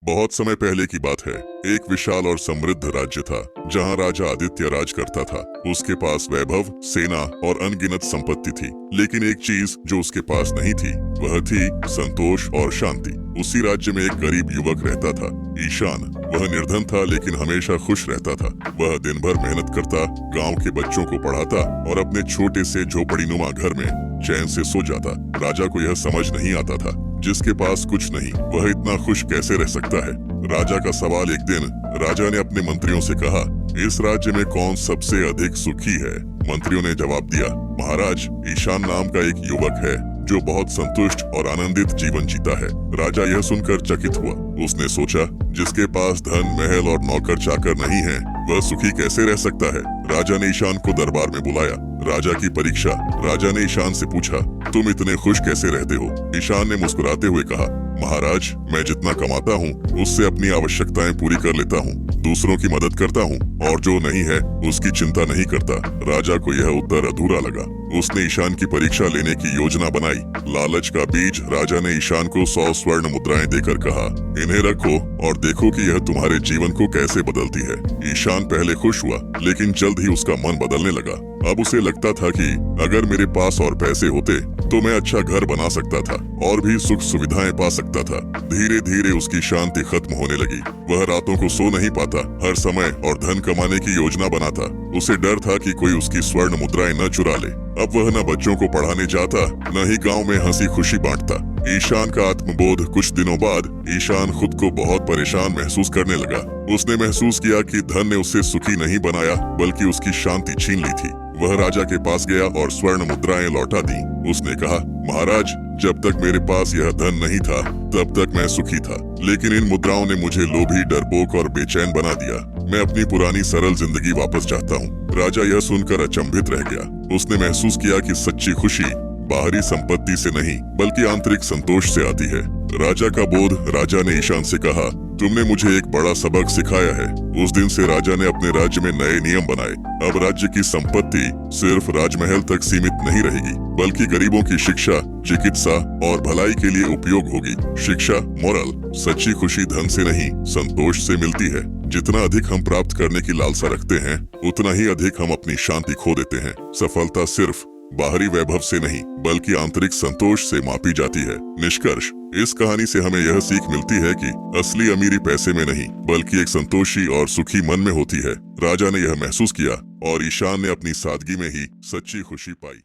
बहुत समय पहले की बात है। एक विशाल और समृद्ध राज्य था जहां राजा आदित्य राज करता था। उसके पास वैभव, सेना और अनगिनत संपत्ति थी, लेकिन एक चीज जो उसके पास नहीं थी वह थी संतोष और शांति। उसी राज्य में एक गरीब युवक रहता था, ईशान। वह निर्धन था लेकिन हमेशा खुश रहता था। वह दिन भर मेहनत करता, गांव के बच्चों को पढ़ाता और अपने छोटे से झोपड़ीनुमा घर में चैन से सो जाता। राजा को यह समझ नहीं आता था, जिसके पास कुछ नहीं वह इतना खुश कैसे रह सकता है। राजा का सवाल एक दिन राजा ने अपने मंत्रियों से कहा, इस राज्य में कौन सबसे अधिक सुखी है? मंत्रियों ने जवाब दिया, महाराज, ईशान नाम का एक युवक है जो बहुत संतुष्ट और आनंदित जीवन जीता है। राजा यह सुनकर चकित हुआ। उसने सोचा, जिसके पास धन, महल और नौकर चाकर नहीं है वह सुखी कैसे रह सकता है? राजा ने ईशान को दरबार में बुलाया। राजा की परीक्षा। राजा ने ईशान से पूछा, तुम इतने खुश कैसे रहते हो? ईशान ने मुस्कुराते हुए कहा, महाराज, मैं जितना कमाता हूँ उससे अपनी आवश्यकताएं पूरी कर लेता हूँ, दूसरों की मदद करता हूँ और जो नहीं है उसकी चिंता नहीं करता। राजा को यह उत्तर अधूरा लगा। उसने ईशान की परीक्षा लेने की योजना बनाई। लालच का बीज। राजा ने ईशान को 100 स्वर्ण मुद्राएं देकर कहा, इन्हें रखो और देखो कि यह तुम्हारे जीवन को कैसे बदलती है। ईशान पहले खुश हुआ, लेकिन जल्द ही उसका मन बदलने लगा। अब उसे लगता था कि अगर मेरे पास और पैसे होते तो मैं अच्छा घर बना सकता था और भी सुख सुविधाएं पा सकता था। धीरे धीरे उसकी शांति खत्म होने लगी। वह रातों को सो नहीं पाता, हर समय और धन कमाने की योजना बनाता। उसे डर था कि कोई उसकी स्वर्ण मुद्राएं न चुरा ले। अब वह न बच्चों को पढ़ाने जाता, न ही गांव में हंसी खुशी बांटता। ईशान का आत्मबोध। कुछ दिनों बाद ईशान खुद को बहुत परेशान महसूस करने लगा। उसने महसूस किया कि धन ने उसे सुखी नहीं बनाया बल्कि उसकी शांति छीन ली थी। वह राजा के पास गया और स्वर्ण मुद्राएं लौटा दी। उसने कहा, महाराज, जब तक मेरे पास यह धन नहीं था तब तक मैं सुखी था, लेकिन इन मुद्राओं ने मुझे लोभी, डरपोक और बेचैन बना दिया। मैं अपनी पुरानी सरल जिंदगी वापस चाहता हूँ। राजा यह सुनकर अचंभित रह गया। उसने महसूस किया कि सच्ची खुशी बाहरी संपत्ति से नहीं बल्कि आंतरिक संतोष से आती है। राजा का बोध। राजा ने ईशान से कहा, तुमने मुझे एक बड़ा सबक सिखाया है। उस दिन से राजा ने अपने राज्य में नए नियम बनाए। अब राज्य की संपत्ति सिर्फ राजमहल तक सीमित नहीं रहेगी, बल्कि गरीबों की शिक्षा, चिकित्सा और भलाई के लिए उपयोग होगी। शिक्षा, मोरल। सच्ची खुशी धन से नहीं, संतोष से मिलती है। जितना अधिक हम प्राप्त करने की लालसा रखते हैं, उतना ही अधिक हम अपनी शांति खो देते हैं। सफलता सिर्फ बाहरी वैभव से नहीं बल्कि आंतरिक संतोष से मापी जाती है। निष्कर्ष, इस कहानी से हमें यह सीख मिलती है कि असली अमीरी पैसे में नहीं बल्कि एक संतोषी और सुखी मन में होती है। राजा ने यह महसूस किया और ईशान ने अपनी सादगी में ही सच्ची खुशी पाई।